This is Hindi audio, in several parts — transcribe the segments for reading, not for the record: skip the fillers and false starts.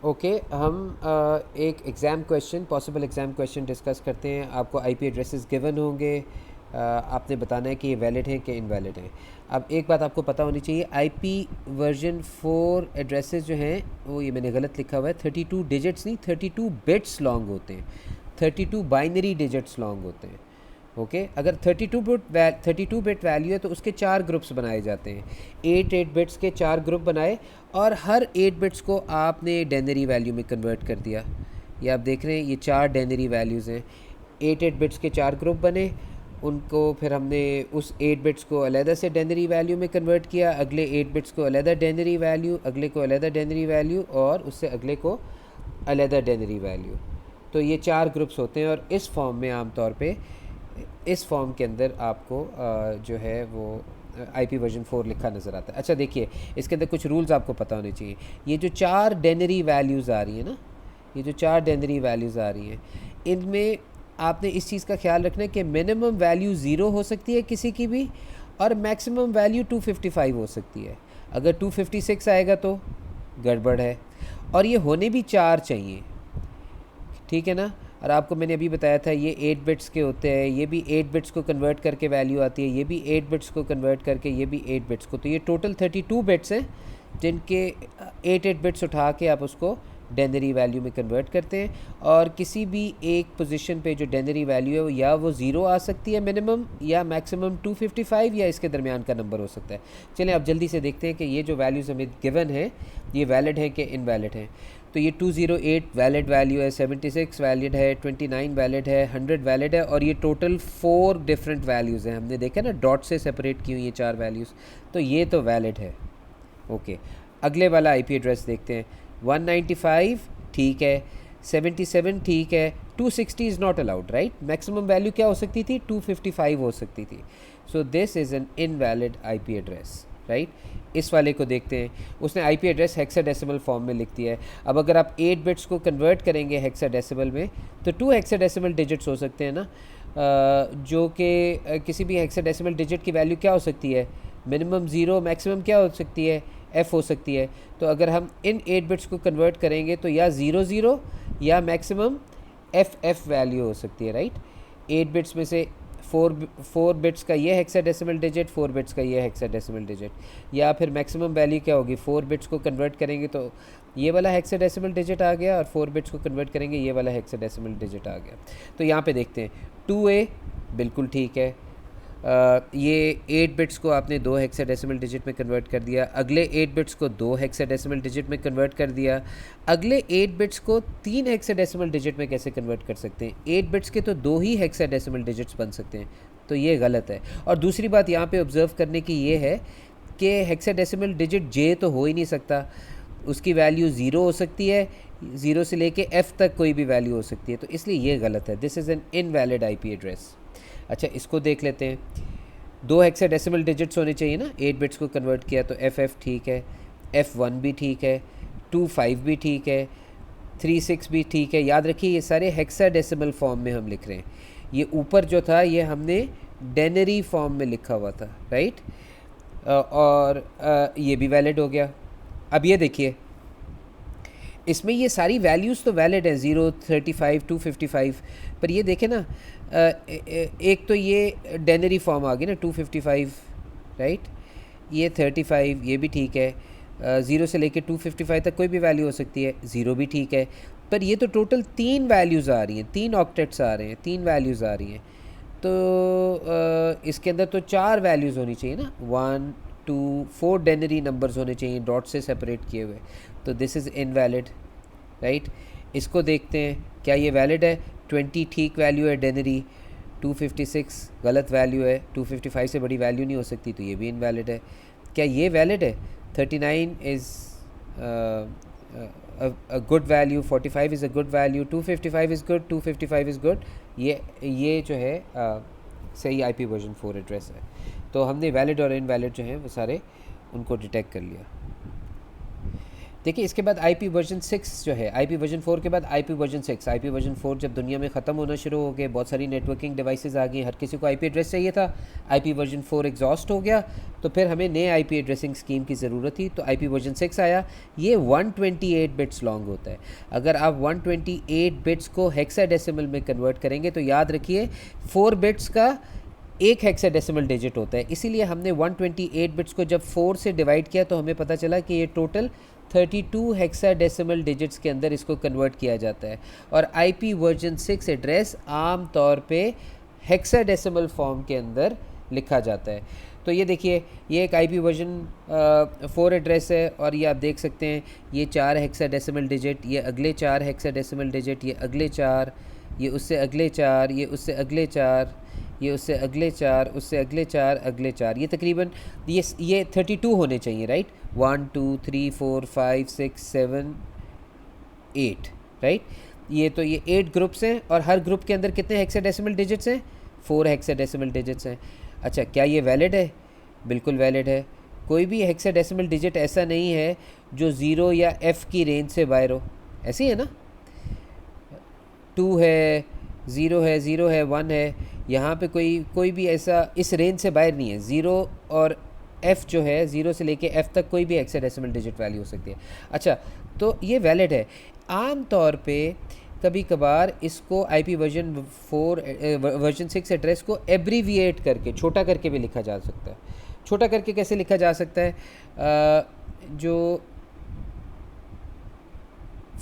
ओके हम एक exam question, possible exam question discuss करते हैं। आपको आईपी एड्रेसेस गिवन होंगे, आपने बताना है कि ये वैलिड हैं कि इनवैलिड हैं। अब एक बात आपको पता होनी चाहिए, आईपी वर्जन 4 एड्रेसेस जो हैं वो, ये मैंने गलत लिखा हुआ है, 32 डिजिट्स नहीं 32 बिट्स लॉन्ग होते हैं, 32 बाइनरी डिजिट्स लॉन्ग होते हैं। ओके अगर 32 बिट वैल्यू है तो उसके 4 ग्रुप्स बनाए जाते हैं, 8 बिट्स के 4 ग्रुप बनाए और हर 8 बिट्स को आपने डेनरी वैल्यू में कन्वर्ट कर दिया। ये आप देख रहे हैं, ये 4 डेनरी वैल्यूज़ हैं। 8 बिट्स के 4 ग्रुप बने, उनको फिर हमने उस 8 बिट्स को अलहदा से डेनरी वैल्यू में कन्वर्ट किया, अगले 8 बिट्स को अलहदा डेनरी वैल्यू, अगले को अलहदा डेनरी वैल्यू और उससे अगले को अलहदा डेनरी वैल्यू। तो ये 4 ग्रुप्स होते हैं और इस फॉर्म में आमतौर पे, इस फॉर्म के अंदर आपको जो है वो आईपी वर्जन 4 लिखा नज़र आता है। अच्छा देखिए, इसके अंदर कुछ रूल्स आपको पता होने चाहिए। ये जो 4 डेनरी वैल्यूज़ आ रही है ना, ये जो 4 डेनरी वैल्यूज़ आ रही हैं, इनमें आपने इस चीज़ का ख्याल रखना है कि मिनिमम वैल्यू 0 हो सकती है किसी की भी, और मैक्सिमम वैल्यू 255 हो सकती है। अगर 256 आएगा तो गड़बड़ है, और ये होने भी 4 चाहिए, ठीक है ना। और आपको मैंने अभी बताया था ये 8 बिट्स के होते हैं, ये भी 8 बिट्स को कन्वर्ट करके वैल्यू आती है, ये भी 8 बिट्स को कन्वर्ट करके, ये भी 8 बिट्स को, तो ये टोटल 32 बिट्स हैं जिनके 8 बिट्स उठा के आप उसको डेनरी वैल्यू में कन्वर्ट करते हैं। और किसी भी एक पोजीशन पे जो डेनरी वैल्यू है वो या वो 0 आ सकती है मिनिमम, या मैक्सिमम 255 या इसके दरमियान का नंबर हो सकता है। चलें अब जल्दी से देखते हैं कि ये जो वैल्यूज़ हमें गिवन है ये वैलिड है कि इनवैलिड है। तो ये 208 वैलिड वैल्यू है, 76 वैलिड है, 29 वैलिड है, 100 वैलिड है, और ये टोटल 4 डिफरेंट वैल्यूज़ हैं। हमने देखा ना डॉट से सेपरेट की हुई ये 4 वैल्यूज़, तो ये तो वैलिड है। ओके अगले वाला आईपी एड्रेस देखते हैं। 195 ठीक है, 77 ठीक है, 260 is not allowed right. Maximum value क्या हो सकती थी, 255 हो सकती थी। So this is an invalid IP address right. इस वाले को देखते हैं, उसने आईपी एड्रेस हेक्साडेसिमल फॉर्म में लिख दिया है। अब अगर आप 8 बिट्स को कन्वर्ट करेंगे हेक्साडेसिमल में तो 2 हेक्साडेसिमल डिजिट्स हो सकते हैं ना, जो कि किसी भी हेक्साडेसिमल डिजिट की वैल्यू क्या हो सकती है, मिनिमम 0, मैक्सिमम क्या हो सकती है, एफ़ हो सकती है। तो अगर हम इन 8 बिट्स को कन्वर्ट करेंगे तो या 00 या मैक्सिमम एफ़ वैल्यू हो सकती है राइट। 8 बिट्स में से 4 बिट्स का ये हेक्साडेसिमल डिजिट, 4 बिट्स का ये हेक्साडेसिमल डिजिट, या फिर मैक्सिमम वैल्यू क्या होगी, 4 बिट्स को कन्वर्ट करेंगे तो ये वाला हेक्साडेसिमल डिजिट आ गया, और 4 बिट्स को कन्वर्ट करेंगे ये वाला हेक्साडेसिमल डिजिट आ गया। तो यहाँ पे देखते हैं 2A बिल्कुल ठीक है। ये 8 बिट्स को आपने 2 हेक्साडेसिमल डिजिट में कन्वर्ट कर दिया, अगले 8 बिट्स को 2 हेक्साडेसिमल डिजिट में कन्वर्ट कर दिया, अगले 8 बिट्स को 3 हेक्साडेसिमल डिजिट में कैसे कन्वर्ट कर सकते हैं, 8 बिट्स के तो 2 ही हेक्साडेसिमल डिजिट्स बन सकते हैं, तो ये गलत है। और दूसरी बात यहाँ पे ऑब्ज़र्व करने की ये है कि हेक्साडेसिमल डिजिट जे तो हो ही नहीं सकता, उसकी वैल्यू 0 हो सकती है, 0 से लेके एफ़ तक कोई भी वैल्यू हो सकती है, तो इसलिए ये गलत है। This is an invalid IP address. अच्छा इसको देख लेते हैं, 2 हेक्साडेसिमल डिजिट्स होने चाहिए ना, 8 बिट्स को कन्वर्ट किया तो एफ़ ठीक है, F1 भी ठीक है, 25 भी ठीक है, 36 भी ठीक है। याद रखिए ये सारे हेक्साडेसिमल फॉर्म में हम लिख रहे हैं, ये ऊपर जो था ये हमने डेनरी फॉर्म में लिखा हुआ था राइट। और ये भी वैलिड हो गया। अब ये देखिए इसमें ये सारी वैल्यूज़ तो वैलिड हैं, 0, 35, 255, पर ये देखें ना, एक तो ये डेनरी फॉर्म आ गई ना 255 राइट, ये 35 ये भी ठीक है, 0 से लेके 255 तक कोई भी वैल्यू हो सकती है, 0 भी ठीक है, पर ये तो टोटल 3 वैल्यूज़ आ रही हैं, 3 ऑक्टेट्स आ रहे हैं, 3 वैल्यूज़ आ रही हैं, तो इसके अंदर तो 4 वैल्यूज़ होनी चाहिए ना, 1, 2, 4 डेनरी नंबर्स होने चाहिए डॉट से सेपरेट किए हुए, तो दिस इज़ इनवैलिड राइट। इसको देखते हैं क्या ये वैलिड है, 20 ठीक वैल्यू है डेनरी, 256 गलत वैल्यू है, 255 से बड़ी वैल्यू नहीं हो सकती, तो ये भी इनवैलिड है। क्या ये वैलिड है, 39 is a good value, 45 is a good value, 255 is good, 255 is good, ये जो है सही आईपी वर्जन 4 एड्रेस है। तो हमने वैलिड और इनवैलिड जो हैं वो सारे उनको डिटेक्ट कर लिया। देखिए इसके बाद IP वर्जन 6 जो है, IP वर्जन 4 के बाद IP वर्जन 6, IP वर्जन 4 जब दुनिया में ख़त्म होना शुरू हो गए, बहुत सारी नेटवर्किंग डिवाइसेस आ गई, हर किसी को IP एड्रेस चाहिए था, IP वर्जन 4 एग्जॉस्ट हो गया, तो फिर हमें नए IP एड्रेसिंग स्कीम की ज़रूरत थी, तो IP वर्जन 6 आया। ये 128 बिट्स लॉन्ग होता है। अगर आप 128 बिट्स को हेक्साडेसिमल में कन्वर्ट करेंगे तो याद रखिए 4 बिट्स का एक हेक्साडेसिमल डिजिट होता है, इसीलिए हमने 128 बिट्स को जब 4 से डिवाइड किया तो हमें पता चला कि ये टोटल 32 हेक्साडेसिमल डिजिट्स के अंदर इसको कन्वर्ट किया जाता है। और IP वर्जन 6 एड्रेस आम तौर पे हेक्साडेसिमल फॉर्म के अंदर लिखा जाता है। तो ये देखिए, ये एक IP वर्जन 4 एड्रेस है, और ये आप देख सकते हैं ये 4 हेक्साडेसिमल डिजिट, ये अगले 4 हेक्साडेसिमल डिजिट, ये अगले 4, ये उससे अगले 4, ये उससे अगले 4, ये उससे अगले 4, उससे अगले 4, अगले 4, ये तकरीबन ये 32 होने चाहिए, राइट। 1 2 3 4 5 6 7 8, राइट। ये तो ये 8 ग्रुप्स हैं, और हर ग्रुप के अंदर कितने हेक्साडेसिमल डिजिट्स हैं? 4 हेक्साडेसिमल डिजिट्स हैं। अच्छा, क्या ये वैलिड है? बिल्कुल वैलिड है। कोई भी हेक्साडेसिमल डिजिट ऐसा नहीं है जो 0 या F की रेंज से बाहर हो, ऐसी है ना। 2 है, 0 है, 0 है, 1 है, यहाँ पे कोई भी ऐसा इस रेंज से बाहर नहीं है। 0 और F जो है, 0 से लेके F तक कोई भी हेक्साडेसिमल डिजिट वैल्यू हो सकती है। अच्छा, तो ये वैलिड है। आम तौर पे कभी कभार इसको IP वर्जन 4 वर्जन 6 एड्रेस को एब्रीविएट करके, छोटा करके भी लिखा जा सकता है। छोटा करके कैसे लिखा जा सकता है? जो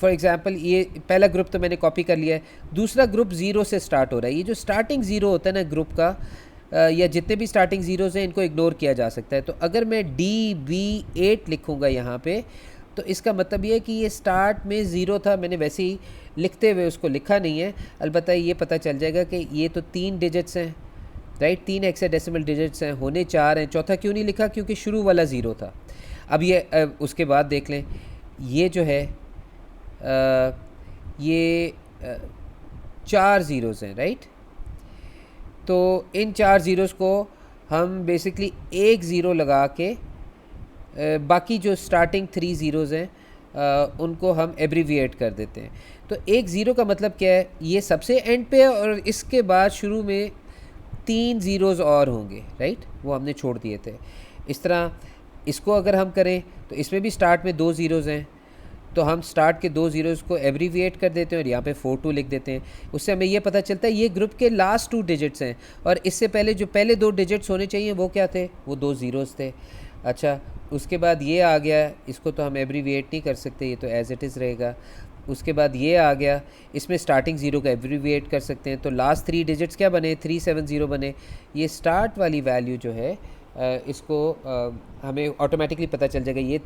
फॉर एग्ज़ाम्पल ये पहला ग्रुप तो मैंने कॉपी कर लिया है, दूसरा ग्रुप 0 से स्टार्ट हो रहा है। ये जो स्टार्टिंग 0 होता है ना ग्रुप का, या जितने भी स्टार्टिंग ज़ीरोज़ हैं इनको इग्नोर किया जा सकता है। तो अगर मैं DB8 लिखूँगा यहाँ पे, तो इसका मतलब ये है कि ये स्टार्ट में 0 था, मैंने वैसे ही लिखते हुए उसको लिखा नहीं है। अलबत्ता ये पता चल जाएगा कि ये तो 3 डिजिट्स हैं, राइट, 3 हेक्साडेसिमल डिजिट्स हैं, होने 4 हैं। चौथा क्यों नहीं लिखा? क्योंकि शुरू वाला 0 था। अब ये उसके बाद देख लें, ये जो है ये 4 ज़ीरोज़ हैं, राइट। तो इन 4 ज़ीरोज़ को हम बेसिकली एक ज़ीरो लगा के बाकी जो स्टार्टिंग 3 ज़ीरोज़ हैं उनको हम एब्रीविएट कर देते हैं। तो एक ज़ीरो का मतलब क्या है? ये सबसे एंड पे है, और इसके बाद शुरू में 3 ज़ीरोज़ और होंगे, राइट, वो हमने छोड़ दिए थे। इस तरह इसको अगर हम करें तो इसमें भी स्टार्ट में 2 ज़ीरोज़ हैं, तो हम स्टार्ट के 2 ज़ीरोज़ को एब्रीविएट कर देते हैं और यहाँ पे 42 लिख देते हैं। उससे हमें ये पता चलता है ये ग्रुप के लास्ट 2 डिजिट्स हैं, और इससे पहले जो पहले 2 डिजिट्स होने चाहिए वो क्या थे? वो 2 ज़ीरोज़ थे। अच्छा, उसके बाद ये आ गया, इसको तो हम एब्रीविएट नहीं कर सकते, ये तो एज़ इट इज़ रहेगा। उसके बाद ये आ गया, इसमें स्टार्टिंग 0 का एब्रीविएट कर सकते हैं, तो लास्ट 3 डिजिट्स क्या बने? 370 बने। ये स्टार्ट वाली वैल्यू जो है इसको हमें ऑटोमेटिकली पता चल जाएगा। ये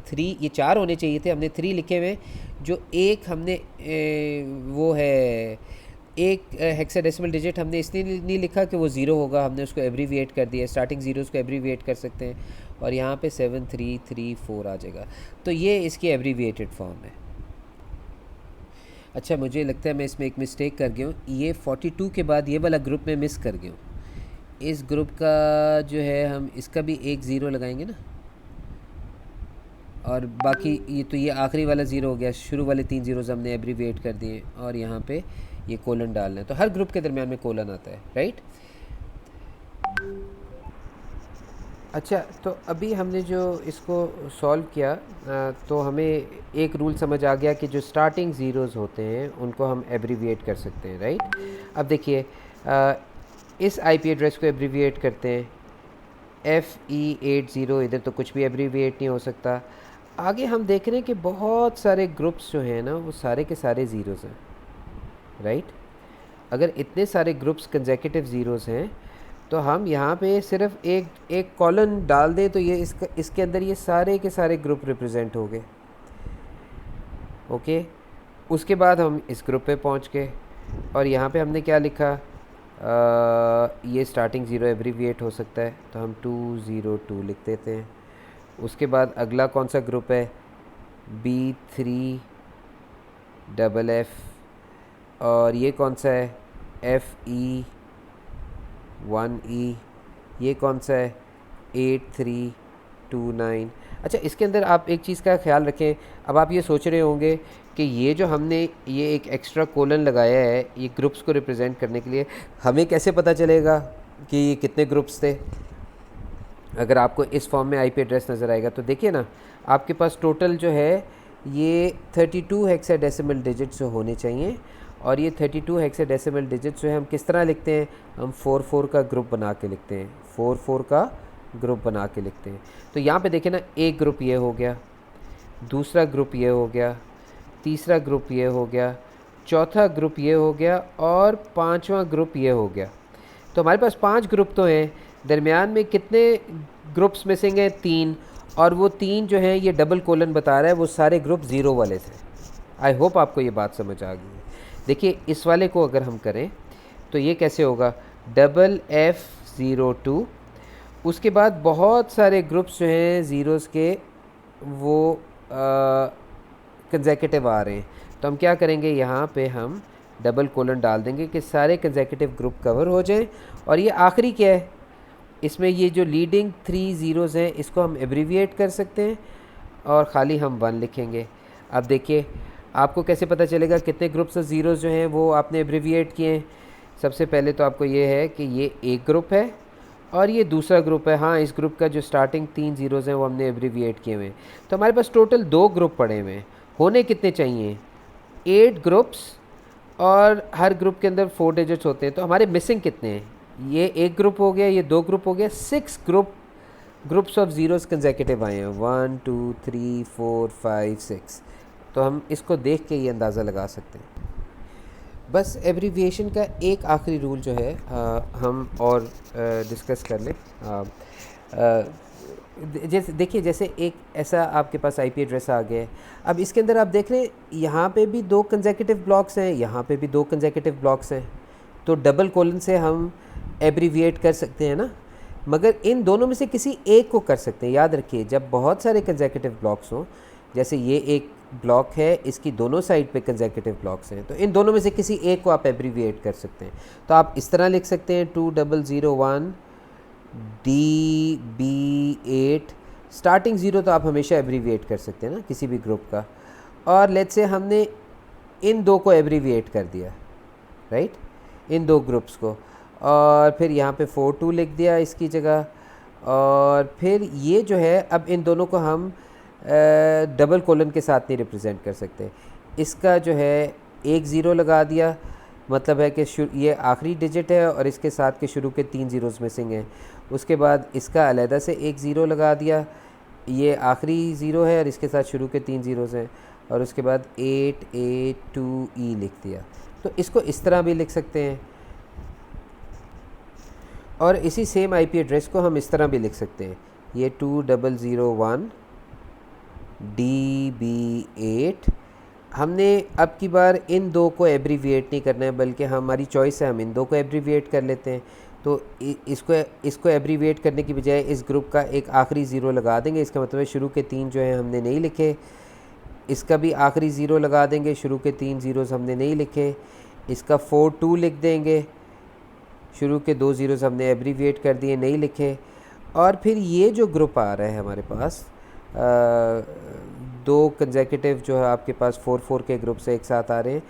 4 होने चाहिए थे, हमने 3 लिखे हुए। जो एक हमने वो है एक हेक्साडेसिमल डिजिट हमने इसलिए नहीं लिखा कि वो 0 होगा, हमने उसको एब्रीविएट कर दिया। स्टार्टिंग ज़ीरोज़ को एब्रीविएट कर सकते हैं, और यहाँ पे 7334 आ जाएगा। तो ये इसकी एब्रीविएटेड फॉर्म है। अच्छा, मुझे लगता है मैं इसमें एक मिस्टेक कर गया हूँ, ये 42 के बाद ये वाला ग्रुप में मिस कर गया हूँ। इस ग्रुप का जो है हम इसका भी एक ज़ीरो लगाएंगे ना, और बाकी ये आखिरी वाला ज़ीरो हो गया। शुरू वाले 3 ज़ीरोज़ हमने एब्रीविएट कर दिए, और यहाँ पे ये कोलन डालना है। तो हर ग्रुप के दरमियान में कोलन आता है, राइट। अच्छा, तो अभी हमने जो इसको सॉल्व किया तो हमें एक रूल समझ आ गया कि जो स्टार्टिंग ज़ीरोज़ होते हैं उनको हम एब्रीविएट कर सकते हैं, राइट। अब देखिए इस IP एड्रेस को एब्रीविएट करते हैं, FE80, इधर तो कुछ भी एब्रीविएट नहीं हो सकता। आगे हम देख रहे हैं कि बहुत सारे ग्रुप्स जो हैं ना वो सारे के सारे ज़ीरोज़ हैं, राइट। अगर इतने सारे ग्रुप्स कंसेक्यूटिव ज़ीरोज़ हैं तो हम यहाँ पे सिर्फ एक कॉलन डाल दें तो ये इसके अंदर ये सारे के सारे ग्रुप रिप्रेजेंट हो गए, ओके। उसके बाद हम इस ग्रुप पे पहुँच गए, और यहाँ पे हमने क्या लिखा? ये स्टार्टिंग 0 एब्रीविएट हो सकता है, तो हम 202 लिख देते हैं। उसके बाद अगला कौन सा ग्रुप है? B3FF, और ये कौन सा है? FE1E। ये कौन सा है? 83 29। अच्छा, इसके अंदर आप एक चीज़ का ख्याल रखें। अब आप ये सोच रहे होंगे कि ये जो हमने ये एक एक्स्ट्रा कोलन लगाया है ये ग्रुप्स को रिप्रेजेंट करने के लिए, हमें कैसे पता चलेगा कि ये कितने ग्रुप्स थे? अगर आपको इस फॉर्म में आईपी एड्रेस नज़र आएगा तो देखिए ना, आपके पास टोटल जो है ये 32 हेक्साडेसिमल डिजिट्स होने चाहिए। और ये 32 हेक्साडेसिमल डिजिट्स जो है हम किस तरह लिखते हैं? हम 4-4 का ग्रुप बना के लिखते हैं, 4-4 का ग्रुप बना के लिखते हैं। तो यहाँ पे देखें ना, एक ग्रुप ये हो गया, दूसरा ग्रुप ये हो गया, तीसरा ग्रुप ये हो गया, चौथा ग्रुप ये हो गया और पांचवा ग्रुप ये हो गया। तो हमारे पास 5 ग्रुप तो हैं, दरमियान में कितने ग्रुप्स मिसिंग हैं? 3। और वो 3 जो हैं ये डबल कोलन बता रहा है, वो सारे ग्रुप ज़ीरो वाले थे। आई होप आपको ये बात समझ आ गई है। देखिए इस वाले को अगर हम करें तो ये कैसे होगा? डबल F02, उसके बाद बहुत सारे ग्रुप्स जो हैं ज़ीरोज़ के वो कंसेक्यूटिव आ रहे हैं। तो हम क्या करेंगे, यहाँ पे हम डबल कोलन डाल देंगे कि सारे कंसेक्यूटिव ग्रुप कवर हो जाएं। और ये आखिरी क्या है? इसमें ये जो लीडिंग 3 ज़ीरोज़ हैं इसको हम एब्रीविएट कर सकते हैं और ख़ाली हम 1 लिखेंगे। अब देखिए आपको कैसे पता चलेगा कितने ग्रुप्स ऑफ ज़ीरोज़ जो हैं वो आपने एब्रीविएट किए हैं? सबसे पहले तो आपको ये है कि ये एक ग्रुप है और ये दूसरा ग्रुप है। हाँ, इस ग्रुप का जो स्टार्टिंग 3 ज़ीरोज़ हैं वो हमने एब्रीविएट किए हुए हैं। तो हमारे पास टोटल 2 ग्रुप पड़े हुए हैं। होने कितने चाहिए? 8 ग्रुप्स और हर ग्रुप के अंदर 4 डिजिट्स होते हैं। तो हमारे मिसिंग कितने हैं? ये एक ग्रुप हो गया, ये 2 ग्रुप हो गया, 6 ग्रुप्स ऑफ ज़ीरोज़ कंसेक्यूटिव आए हैं, 1 2 3 4 5 6। तो हम इसको देख के ये अंदाज़ा लगा सकते हैं। बस एब्रीविएशन का एक आखिरी रूल जो है हम और डिस्कस कर लें। जैसे देखिए, जैसे एक ऐसा आपके पास आईपी एड्रेस आ गया है। अब इसके अंदर आप देख रहे हैं यहाँ पे भी 2 कंसेक्यूटिव ब्लॉक्स हैं, यहाँ पे भी 2 कंसेक्यूटिव ब्लॉक्स हैं। तो डबल कोलन से हम एब्रीविएट कर सकते हैं ना, मगर इन दोनों में से किसी एक को कर सकते हैं। याद रखिए, जब बहुत सारे कंसेक्यूटिव ब्लॉक्स हों, जैसे ये एक ब्लॉक है, इसकी दोनों साइड पे कंसेक्यूटिव ब्लॉक्स हैं, तो इन दोनों में से किसी एक को आप एब्रीविएट कर सकते हैं। तो आप इस तरह लिख सकते हैं 2001 DB8। स्टार्टिंग ज़ीरो तो आप हमेशा एब्रीविएट कर सकते हैं ना किसी भी ग्रुप का। और लेट्स से हमने इन 2 को एब्रीविएट कर दिया, राइट, इन 2 ग्रुप्स को, और फिर यहाँ पे 42 लिख दिया इसकी जगह। और फिर ये जो है, अब इन दोनों को हम डबल कोलन के साथ नहीं रिप्रेजेंट कर सकते। इसका जो है एक ज़ीरो लगा दिया, मतलब है कि ये आखिरी डिजिट है और इसके साथ के शुरू के 3 ज़ीरोज़ मिसिंग हैं। उसके बाद इसका अलहदा से एक ज़ीरो लगा दिया, ये आखिरी ज़ीरो है और इसके साथ शुरू के 3 ज़ीरोज़ हैं। और उसके बाद 882E लिख दिया। तो इसको इस तरह भी लिख सकते हैं, और इसी सेम आईपी एड्रेस को हम इस तरह भी लिख सकते हैं। ये 2001 DB8। हमने अब की बार इन 2 को एब्रीविएट नहीं करना है, बल्कि हमारी चॉइस है, हम इन 2 को एब्रीविएट कर लेते हैं। तो इसको एब्रीविएट करने की बजाय इस ग्रुप का एक आखिरी ज़ीरो लगा देंगे। इसका मतलब है शुरू के 3 जो हैं हमने नहीं लिखे, इसका भी आखिरी ज़ीरो लगा देंगे, शुरू के 3 ज़ीरोज़ हमने नहीं लिखे। इसका 42 लिख देंगे, शुरू के 2 ज़ीरोज़ हमने एब्रीविएट कर दिए, नहीं लिखे। और फिर ये जो ग्रुप आ रहा है हमारे पास, 2 कंसेक्यूटिव जो है आपके पास 4-4 के ग्रुप से एक साथ आ रहे हैं,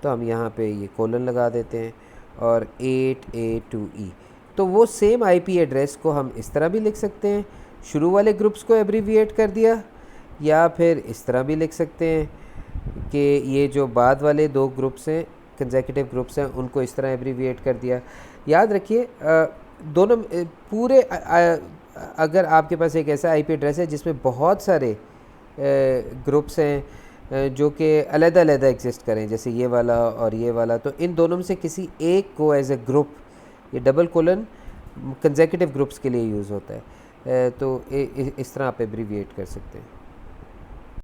तो हम यहाँ पे ये कोलन लगा देते हैं और 882E। तो वो सेम आईपी एड्रेस को हम इस तरह भी लिख सकते हैं, शुरू वाले ग्रुप्स को एब्रीविएट कर दिया, या फिर इस तरह भी लिख सकते हैं कि ये जो बाद वाले 2 ग्रुप्स हैं, कंसेक्यूटिव ग्रुप्स हैं, उनको इस तरह एब्रीविएट कर दिया। याद रखिए, दोनों पूरे अगर आपके पास एक ऐसा आईपी एड्रेस है जिसमें बहुत सारे ग्रुप्स हैं जो कि अलग-अलग एग्जिस्ट करें, जैसे ये वाला और ये वाला, तो इन दोनों में से किसी एक को एज ए ग्रुप, ये डबल कोलन कंसेक्यूटिव ग्रुप्स के लिए यूज़ होता है। तो इस तरह आप एब्रीविएट कर सकते हैं।